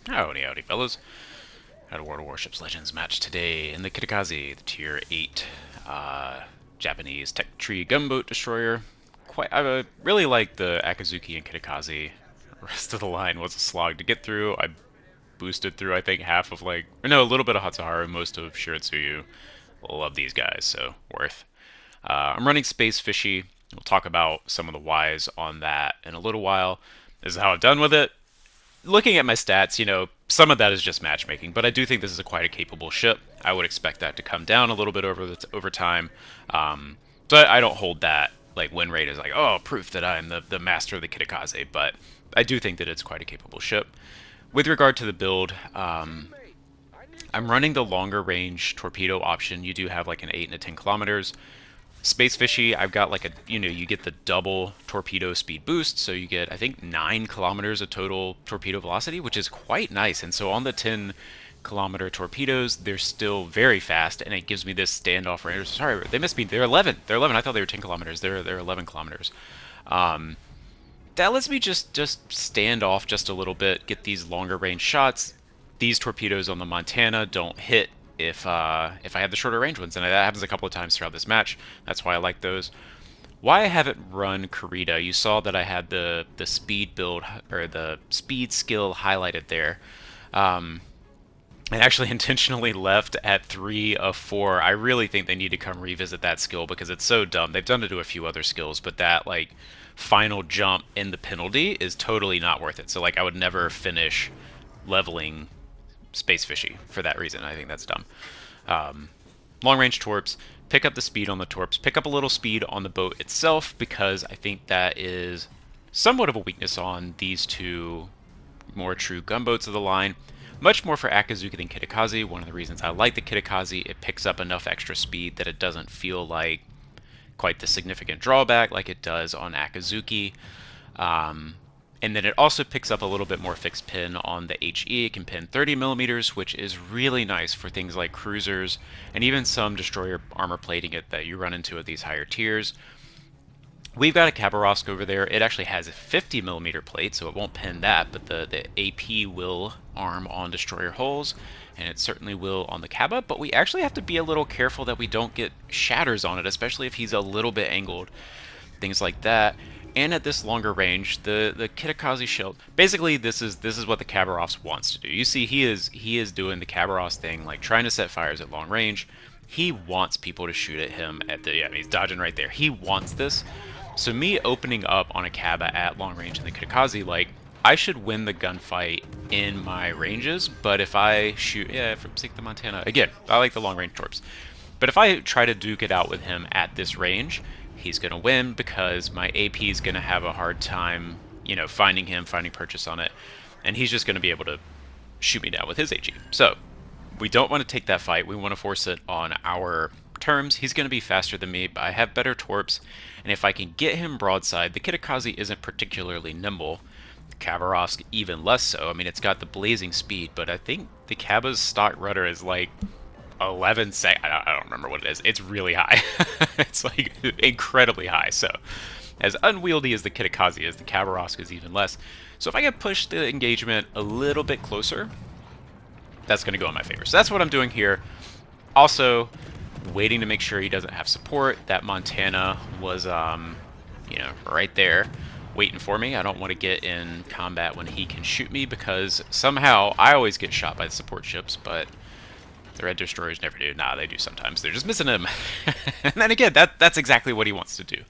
Howdy, howdy, fellas. Had a World of Warships Legends match today in the Kitikaze, the Tier 8 uh, Japanese tech tree gunboat destroyer. I really like the Akazuki and Kitikaze. The rest of the line was a slog to get through. I boosted through, I think, half of or no, a little bit of Hatsuharu, most of Shiratsuyu. Love these guys, so worth. I'm running Space Fishy. We'll talk about some of the whys on that in a little while. This is how I've done with it. Looking at my stats, some of that is just matchmaking, but I do think this is quite a capable ship. I would expect that to come down a little bit over time. So I don't hold that win rate as proof that I'm the master of the Kitikaze, but I do think that it's quite a capable ship. With regard to the build, I'm running the longer range torpedo option. You do have like an 8 and a 10 kilometers. Space Fishy, I've got you get the double torpedo speed boost, so you get, I think, 9 kilometers of total torpedo velocity, which is quite nice. And so on the 10-kilometer torpedoes, they're still very fast, and it gives me this standoff range. Sorry, they missed me. They're 11. They're 11. I thought they were 10 kilometers. They're 11 kilometers. That lets me just stand off just a little bit, get these longer range shots. These torpedoes on the Montana don't hit if I have the shorter range ones, and that happens a couple of times throughout this match. That's why I like those. Why I haven't run Kurita, you saw that I had the speed build, or the speed skill highlighted there. I actually intentionally left at 3 of 4. I really think they need to come revisit that skill because it's so dumb. They've done it to a few other skills, but that final jump in the penalty is totally not worth it. So I would never finish leveling Space Fishy for that reason. I think that's dumb. Long range torps, pick up the speed on the torps, pick up a little speed on the boat itself, because I think that is somewhat of a weakness on these two more true gunboats of the line. Much more for Akazuki than Kitikaze. One of the reasons I like the Kitikaze, it picks up enough extra speed that it doesn't feel like quite the significant drawback like it does on Akazuki. And then it also picks up a little bit more fixed pin on the HE. It can pin 30 millimeters, which is really nice for things like cruisers and even some destroyer armor plating it that you run into at these higher tiers. We've got a Khabarovsk over there. It actually has a 50 millimeter plate, so it won't pin that, but the AP will arm on destroyer hulls, and it certainly will on the Kaba, but we actually have to be a little careful that we don't get shatters on it, especially if he's a little bit angled, things like that. And at this longer range, the Kitikaze shield. Basically, this is what the Khabarovsk wants to do. You see, he is doing the Khabarovsk thing, trying to set fires at long range. He wants people to shoot at him at the. Yeah, he's dodging right there. He wants this. So me opening up on a Kaba at long range in the Kitikaze, I should win the gunfight in my ranges. But if I shoot, from Seek the Montana again, I like the long range torps. But if I try to duke it out with him at this range, he's going to win because my AP is going to have a hard time, finding him, finding purchase on it. And he's just going to be able to shoot me down with his HE. So we don't want to take that fight. We want to force it on our terms. He's going to be faster than me, but I have better torps. And if I can get him broadside, the Kitikaze isn't particularly nimble. Khabarovsk even less so. I mean, it's got the blazing speed, but I think the Kaba's stock rudder is 11 sec. I don't remember what it is. It's really high. It's incredibly high. So as unwieldy as the Kitikaze is, the Khabarovsk is even less. So if I can push the engagement a little bit closer, that's going to go in my favor. So that's what I'm doing here. Also, waiting to make sure he doesn't have support. That Montana was, right there waiting for me. I don't want to get in combat when he can shoot me because somehow I always get shot by the support ships, but the red destroyers never do. Nah, they do sometimes. They're just missing him. And then again, that's exactly what he wants to do.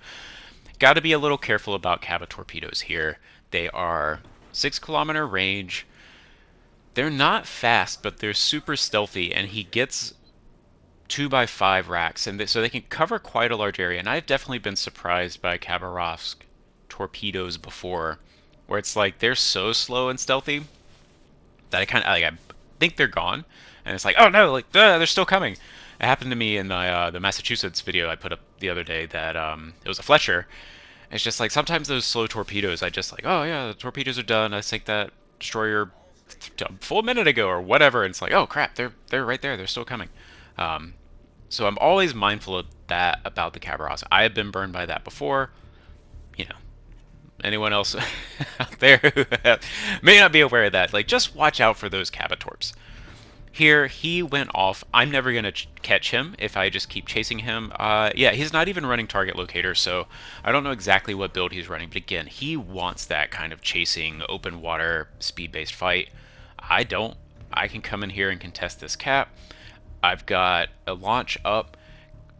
Got to be a little careful about Kaba torpedoes here. They are 6-kilometer range. They're not fast, but they're super stealthy, and he gets 2x5 racks, and so they can cover quite a large area. And I've definitely been surprised by Khabarovsk torpedoes before, where it's they're so slow and stealthy that I think they're gone, and it's oh no, they're still coming. It happened to me in the Massachusetts video I put up the other day that it was a Fletcher. It's just sometimes those slow torpedoes, I just oh yeah, the torpedoes are done. I sank that destroyer a full minute ago or whatever, and it's oh crap, they're right there, they're still coming. So I'm always mindful of that about the Khabarovsk. I have been burned by that before. anyone else out there who may not be aware of that, like, just watch out for those Cabatorps. Here, he went off. I'm never going to catch him if I just keep chasing him. Yeah, he's not even running target locator, so I don't know exactly what build he's running. But again, he wants that kind of chasing, open water, speed-based fight. I don't. I can come in here and contest this cap. I've got a launch up.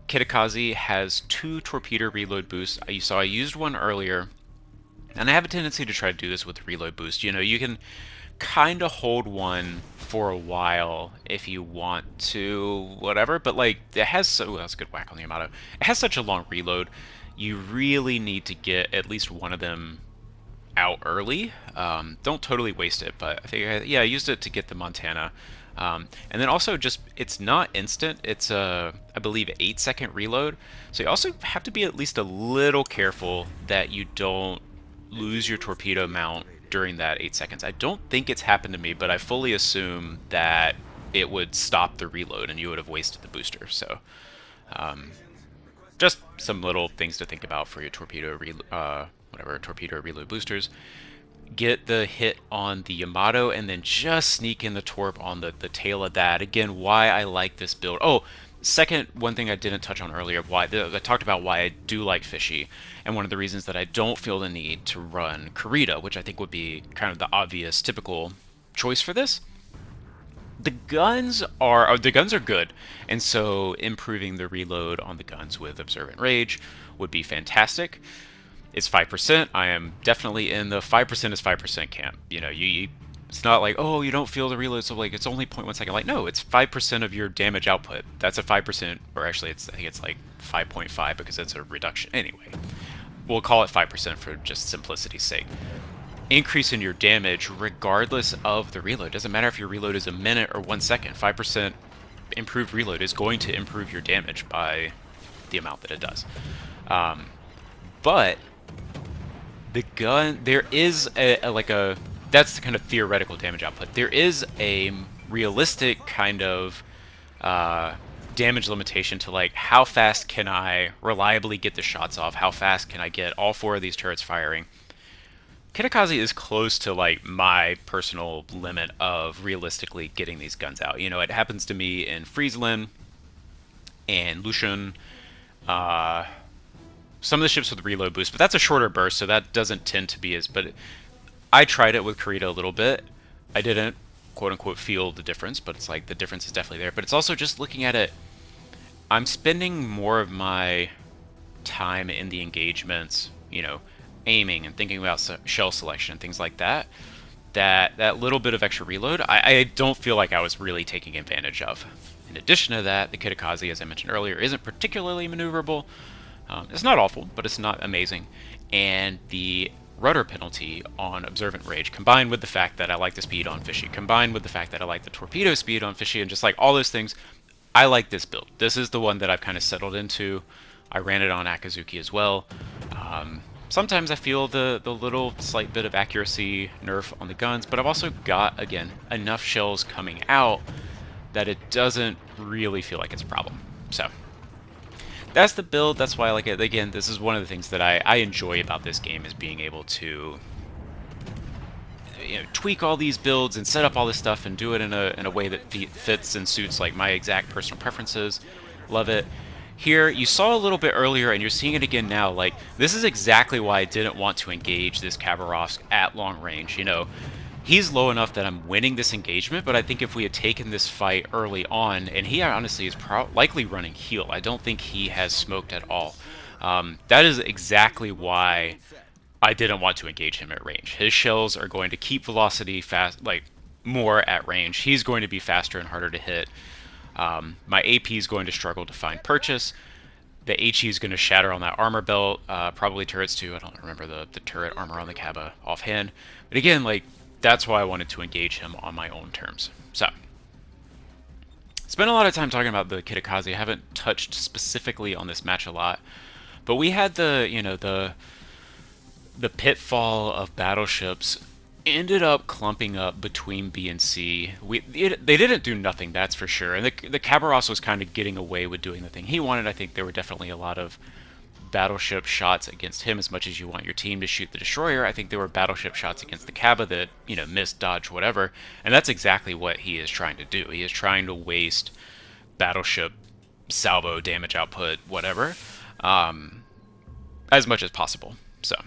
Kitikaze has 2 torpedo reload boosts. You saw I used one earlier, and I have a tendency to try to do this with reload boost. You know, you can kind of hold one for a while if you want to, whatever, but like it has so that's a good whack on the Yamato. It has such a long reload. You really need to get at least one of them out early. Don't totally waste it, but I think yeah, I used it to get the Montana. And then also just it's not instant. It's a I believe 8-second reload. So you also have to be at least a little careful that you don't lose your torpedo mount during that 8 seconds. I don't think it's happened to me, but I fully assume that it would stop the reload and you would have wasted the booster. So just some little things to think about for your torpedo torpedo reload boosters. Get the hit on the Yamato and then just sneak in the torp on the tail of that. Again, why I like this build. Oh, second, one thing I didn't touch on earlier, I talked about why I do like Fishy, and one of the reasons that I don't feel the need to run Kurita, which I think would be kind of the obvious, typical choice for this. The guns are good, and so improving the reload on the guns with Observant Rage would be fantastic. It's 5%. I am definitely in the 5% is 5% camp. You know, it's not like, oh, you don't feel the reload, so like it's only 0.1 second. Like, no, it's 5% of your damage output. That's a 5%, or actually, I think it's like 5.5 because it's a reduction. Anyway, we'll call it 5% for just simplicity's sake. Increase in your damage regardless of the reload. Doesn't matter if your reload is a minute or 1 second. 5% improved reload is going to improve your damage by the amount that it does. But the gun, there is that's the kind of theoretical damage output. There is a realistic kind of damage limitation to like how fast can I reliably get the shots off? How fast can I get all 4 of these turrets firing? Kitikaze is close to like my personal limit of realistically getting these guns out. You know, it happens to me in Friesland and Lucian. Some of the ships with reload boost, but that's a shorter burst, so that doesn't tend to be as... But I tried it with Kurita a little bit. I didn't, quote-unquote, feel the difference, but it's like the difference is definitely there. But it's also just looking at it, I'm spending more of my time in the engagements, you know, aiming and thinking about shell selection and things like that. That little bit of extra reload, I don't feel like I was really taking advantage of. In addition to that, the Kitikaze, as I mentioned earlier, isn't particularly maneuverable. It's not awful, but it's not amazing. And the rudder penalty on Observant Rage, combined with the fact that I like the speed on Fishy, combined with the fact that I like the torpedo speed on Fishy, and just like all those things, I like this build. This is the one that I've kind of settled into. I ran it on Akazuki as well. Sometimes I feel the little slight bit of accuracy nerf on the guns, but I've also got, again, enough shells coming out that it doesn't really feel like it's a problem. So that's the build. That's why I like it. Again, this is one of the things that I enjoy about this game, is being able to, you know, tweak all these builds and set up all this stuff and do it in a way that fits and suits like my exact personal preferences. Love it. Here, you saw a little bit earlier, and you're seeing it again now. Like, this is exactly why I didn't want to engage this Khabarovsk at long range. You know, he's low enough that I'm winning this engagement, but I think if we had taken this fight early on, and he honestly is likely running heal, I don't think he has smoked at all. That is exactly why I didn't want to engage him at range. His shells are going to keep velocity fast, like more at range. He's going to be faster and harder to hit. My AP is going to struggle to find purchase. The HE is going to shatter on that armor belt, probably turrets too. I don't remember the turret armor on the Kaba offhand. But again, like, that's why I wanted to engage him on my own terms. So, spent a lot of time talking about the Kitikaze. I haven't touched specifically on this match a lot. But we had the, you know, the pitfall of battleships ended up clumping up between B and C. They didn't do nothing, that's for sure. And the Khabarovsk was kind of getting away with doing the thing he wanted. I think there were definitely a lot of battleship shots against him as much as you want your team to shoot the destroyer. I think there were battleship shots against the Kaba that, you know, missed, dodge, whatever. And that's exactly what he is trying to do. He is trying to waste battleship salvo, damage output, whatever, as much as possible. So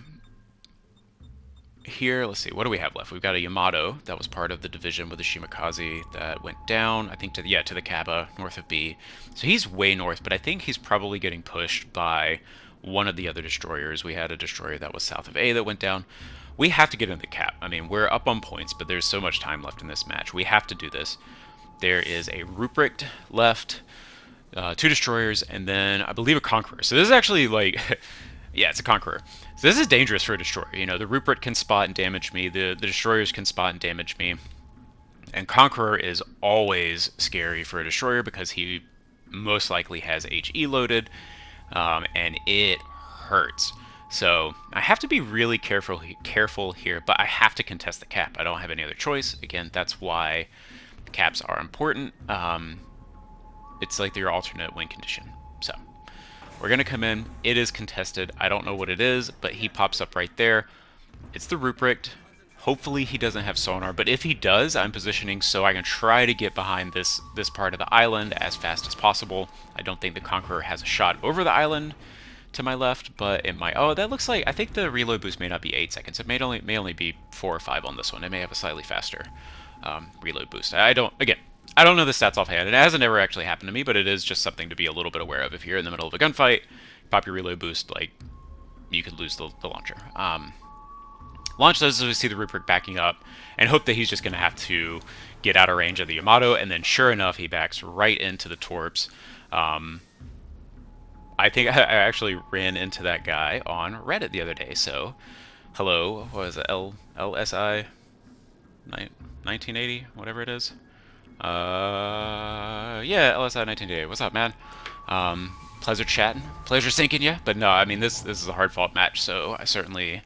here, let's see, what do we have left? We've got a Yamato that was part of the division with the Kitikaze that went down, I think, to the Kaba, north of B. So he's way north, but I think he's probably getting pushed by one of the other destroyers. We had a destroyer that was south of A that went down. We have to get into the cap. I mean, we're up on points, but there's so much time left in this match. We have to do this. There is a Ruprecht left, 2 destroyers, and then I believe a Conqueror. So this is actually like... yeah, it's a Conqueror. So this is dangerous for a destroyer. You know, the Ruprecht can spot and damage me. The destroyers can spot and damage me. And Conqueror is always scary for a destroyer because he most likely has HE loaded, and it hurts. So I have to be really careful here, but I have to contest the cap. I don't have any other choice. Again, that's why caps are important. It's like your alternate win condition. So we're going to come in. It is contested. I don't know what it is, but he pops up right there. It's the Ruprecht. Hopefully he doesn't have sonar, but if he does, I'm positioning so I can try to get behind this part of the island as fast as possible. I don't think the Conqueror has a shot over the island to my left, but it might... oh, that looks like... I think the reload boost may not be 8 seconds. It may only be 4 or 5 on this one. It may have a slightly faster reload boost. I don't know the stats offhand. It hasn't ever actually happened to me, but it is just something to be a little bit aware of. If you're in the middle of a gunfight, pop your reload boost, like, you could lose the launcher. Launch those as we see the Ruprecht backing up, and hope that he's just going to have to get out of range of the Yamato, and then sure enough, he backs right into the Torps. I think I actually ran into that guy on Reddit the other day, so hello, what was it, LSI 1980, whatever it is? Yeah, LSI 1980. What's up, man? Pleasure chatting. Pleasure sinking you. But no, I mean, this is a hard-fought match, so I certainly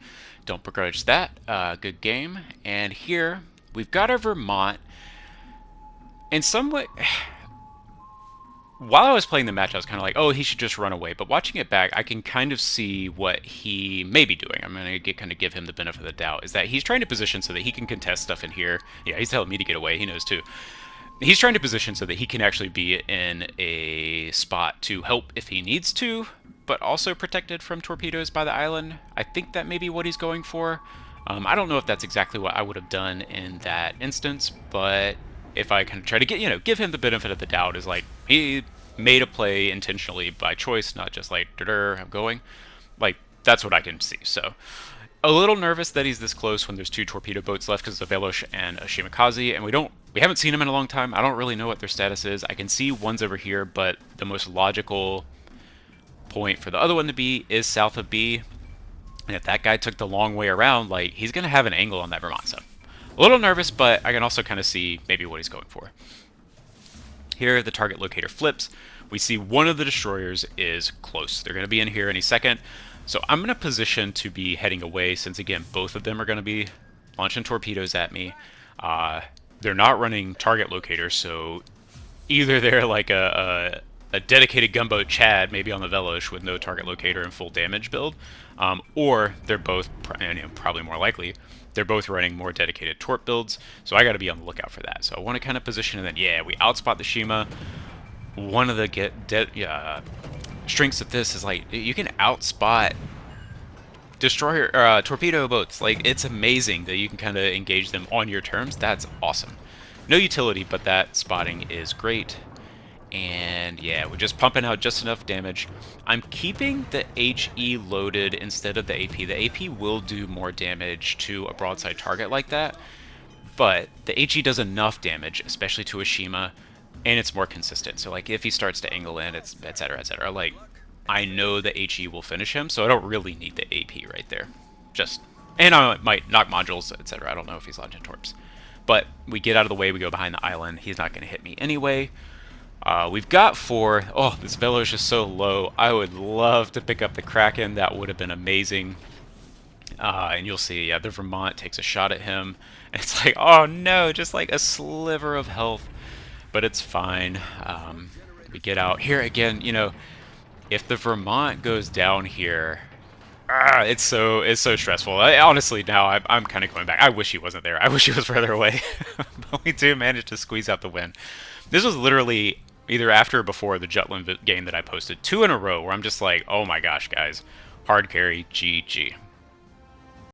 don't begrudge that. Good game. And here, we've got our Vermont. In some way... while I was playing the match, I was kind of like, oh, he should just run away. But watching it back, I can kind of see what he may be doing. I'm going to kind of give him the benefit of the doubt, is that he's trying to position so that he can contest stuff in here. Yeah, he's telling me to get away. He knows, too. He's trying to position so that he can actually be in a spot to help if he needs to, but also protected from torpedoes by the island. I think that may be what he's going for. I don't know if that's exactly what I would have done in that instance, but if I kind of try to get, give him the benefit of the doubt, is like, he made a play intentionally by choice, not just like, I'm going. Like, that's what I can see. So, a little nervous that he's this close when there's 2 torpedo boats left because of Velosh and a Shimakaze, and we haven't seen them in a long time. I don't really know what their status is. I can see one's over here, but the most logical point for the other one to be is south of B. And if that guy took the long way around, like, he's going to have an angle on that Vermont. So, a little nervous, but I can also kind of see maybe what he's going for. Here, the target locator flips. We see one of the destroyers is close. They're going to be in here any second. So I'm going to position to be heading away since, again, both of them are going to be launching torpedoes at me. They're not running target locators, so either they're like a dedicated gunboat Chad, maybe on the Velosh with no target locator and full damage build, or they're both, probably more likely, they're both running more dedicated torp builds, so I got to be on the lookout for that. So I want to kind of position, and then, yeah, we outspot the Shima. One of the strengths of this is, like, you can outspot destroyer torpedo boats. Like, it's amazing that you can kind of engage them on your terms. That's awesome. No utility, but that spotting is great. And yeah, we're just pumping out just enough damage. I'm keeping the HE loaded instead of the AP. The AP will do more damage to a broadside target like that, but the HE does enough damage, especially to a Shima, and it's more consistent. So, like, if he starts to angle in, it's etc., etc. Like, I know the HE will finish him, so I don't really need the AP right there. And I might knock modules, etc. I don't know if he's launching torps. But we get out of the way, we go behind the island. He's not going to hit me anyway. We've got 4. Oh, this Velosh is so low. I would love to pick up the Kraken. That would have been amazing. And you'll see, yeah, the Vermont takes a shot at him. And it's like, oh no, just like a sliver of health. But it's fine. We get out. Here again, If the Vermont goes down here, it's so stressful. Honestly, now I'm kind of going back. I wish he wasn't there. I wish he was further away. But we do manage to squeeze out the win. This was literally either after or before the Jutland game that I posted. 2 in a row where I'm just like, oh my gosh, guys. Hard carry, GG.